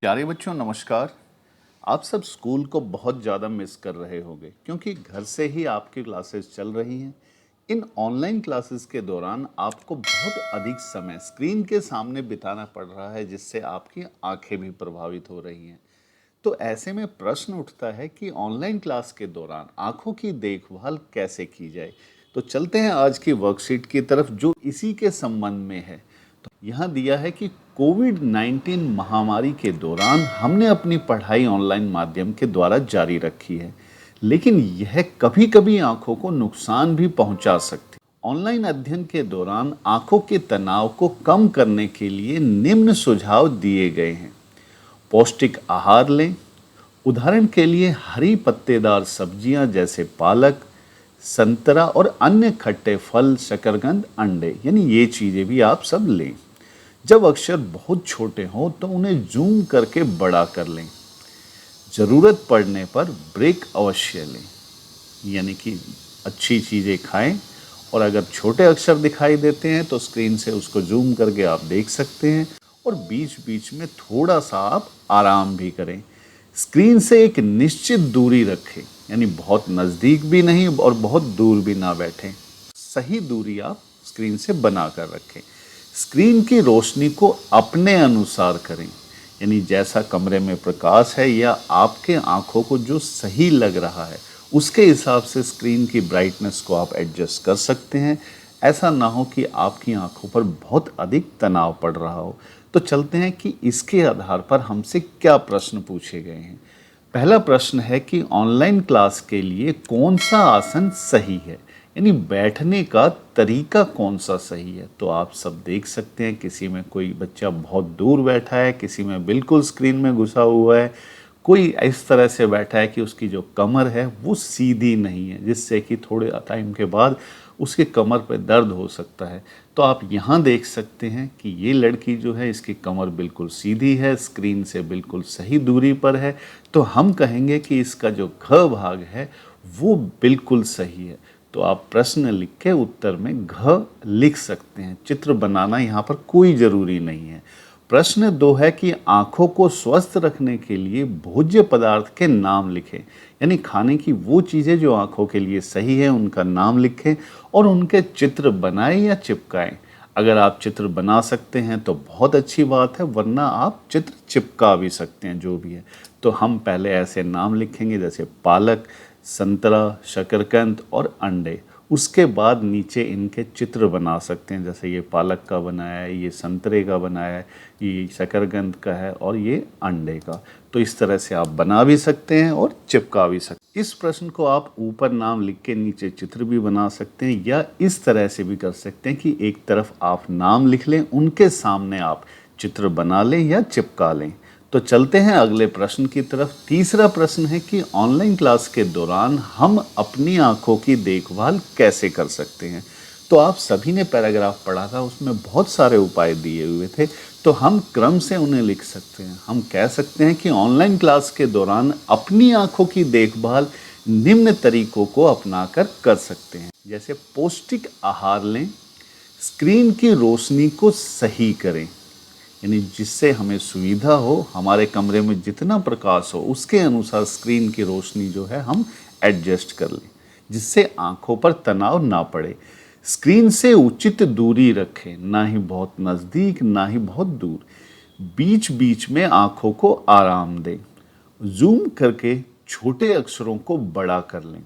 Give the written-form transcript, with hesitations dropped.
प्यारे बच्चों नमस्कार। आप सब स्कूल को बहुत ज़्यादा मिस कर रहे होंगे क्योंकि घर से ही आपकी क्लासेस चल रही हैं। इन ऑनलाइन क्लासेस के दौरान आपको बहुत अधिक समय स्क्रीन के सामने बिताना पड़ रहा है, जिससे आपकी आंखें भी प्रभावित हो रही हैं। तो ऐसे में प्रश्न उठता है कि ऑनलाइन क्लास के दौरान आंखों की देखभाल कैसे की जाए। तो चलते हैं आज की वर्कशीट की तरफ जो इसी के संबंध में है। तो यहाँ दिया है कि कोविड-19 महामारी के दौरान हमने अपनी पढ़ाई ऑनलाइन माध्यम के द्वारा जारी रखी है, लेकिन यह कभी-कभी आंखों को नुकसान भी पहुंचा सकती है। ऑनलाइन अध्ययन के दौरान आंखों के तनाव को कम करने के लिए निम्न सुझाव दिए गए हैं। पौष्टिक आहार लें। उदाहरण के लिए हरी पत्तेदार सब्जियां जैसे पालक, संतरा और अन्य खट्टे फल, शकरकंद, अंडे, यानी ये चीज़ें भी आप सब लें। जब अक्षर बहुत छोटे हों तो उन्हें जूम करके बड़ा कर लें। ज़रूरत पड़ने पर ब्रेक अवश्य लें, यानी कि अच्छी चीज़ें खाएं और अगर छोटे अक्षर दिखाई देते हैं तो स्क्रीन से उसको जूम करके आप देख सकते हैं और बीच बीच में थोड़ा सा आप आराम भी करें। स्क्रीन से एक निश्चित दूरी रखें, यानी बहुत नज़दीक भी नहीं और बहुत दूर भी ना बैठें। सही दूरी आप स्क्रीन से बना कर रखें। स्क्रीन की रोशनी को अपने अनुसार करें, यानी जैसा कमरे में प्रकाश है या आपके आंखों को जो सही लग रहा है उसके हिसाब से स्क्रीन की ब्राइटनेस को आप एडजस्ट कर सकते हैं। ऐसा ना हो कि आपकी आंखों पर बहुत अधिक तनाव पड़ रहा हो। तो चलते हैं कि इसके आधार पर हमसे क्या प्रश्न पूछे गए हैं। पहला प्रश्न है कि ऑनलाइन क्लास के लिए कौन सा आसन सही है, यानी बैठने का तरीका कौन सा सही है। तो आप सब देख सकते हैं किसी में कोई बच्चा बहुत दूर बैठा है, किसी में बिल्कुल स्क्रीन में घुसा हुआ है, कोई इस तरह से बैठा है कि उसकी जो कमर है वो सीधी नहीं है, जिससे कि थोड़े टाइम के बाद उसके कमर पे दर्द हो सकता है। तो आप यहाँ देख सकते हैं कि ये लड़की जो है इसकी कमर बिल्कुल सीधी है, स्क्रीन से बिल्कुल सही दूरी पर है। तो हम कहेंगे कि इसका जो घ भाग है वो बिल्कुल सही है। तो आप प्रश्न लिख के उत्तर में घ लिख सकते हैं। चित्र बनाना यहाँ पर कोई ज़रूरी नहीं है। प्रश्न 2 है कि आँखों को स्वस्थ रखने के लिए भोज्य पदार्थ के नाम लिखें, यानी खाने की वो चीज़ें जो आँखों के लिए सही है उनका नाम लिखें और उनके चित्र बनाएं या चिपकाएं। अगर आप चित्र बना सकते हैं तो बहुत अच्छी बात है, वरना आप चित्र चिपका भी सकते हैं जो भी है। तो हम पहले ऐसे नाम लिखेंगे जैसे पालक, संतरा, शकरकंद और अंडे। उसके बाद नीचे इनके चित्र बना सकते हैं, जैसे ये पालक का बनाया है, ये संतरे का बनाया है, ये शकरकंद का है और ये अंडे का। तो इस तरह से आप बना भी सकते हैं और चिपका भी सकते हैं। इस प्रश्न को आप ऊपर नाम लिख के नीचे चित्र भी बना सकते हैं, या इस तरह से भी कर सकते हैं कि एक तरफ आप नाम लिख लें, उनके सामने आप चित्र बना लें या चिपका लें। तो चलते हैं अगले प्रश्न की तरफ। तीसरा प्रश्न है कि ऑनलाइन क्लास के दौरान हम अपनी आंखों की देखभाल कैसे कर सकते हैं। तो आप सभी ने पैराग्राफ पढ़ा था, उसमें बहुत सारे उपाय दिए हुए थे, तो हम क्रम से उन्हें लिख सकते हैं। हम कह सकते हैं कि ऑनलाइन क्लास के दौरान अपनी आंखों की देखभाल निम्न तरीकों को अपनाकर कर सकते हैं, जैसे पौष्टिक आहार लें, स्क्रीन की रोशनी को सही करें, यानी जिससे हमें सुविधा हो, हमारे कमरे में जितना प्रकाश हो उसके अनुसार स्क्रीन की रोशनी जो है हम एडजस्ट कर लें, जिससे आंखों पर तनाव ना पड़े। स्क्रीन से उचित दूरी रखें, ना ही बहुत नज़दीक ना ही बहुत दूर। बीच बीच में आंखों को आराम दें। जूम करके छोटे अक्षरों को बड़ा कर लें।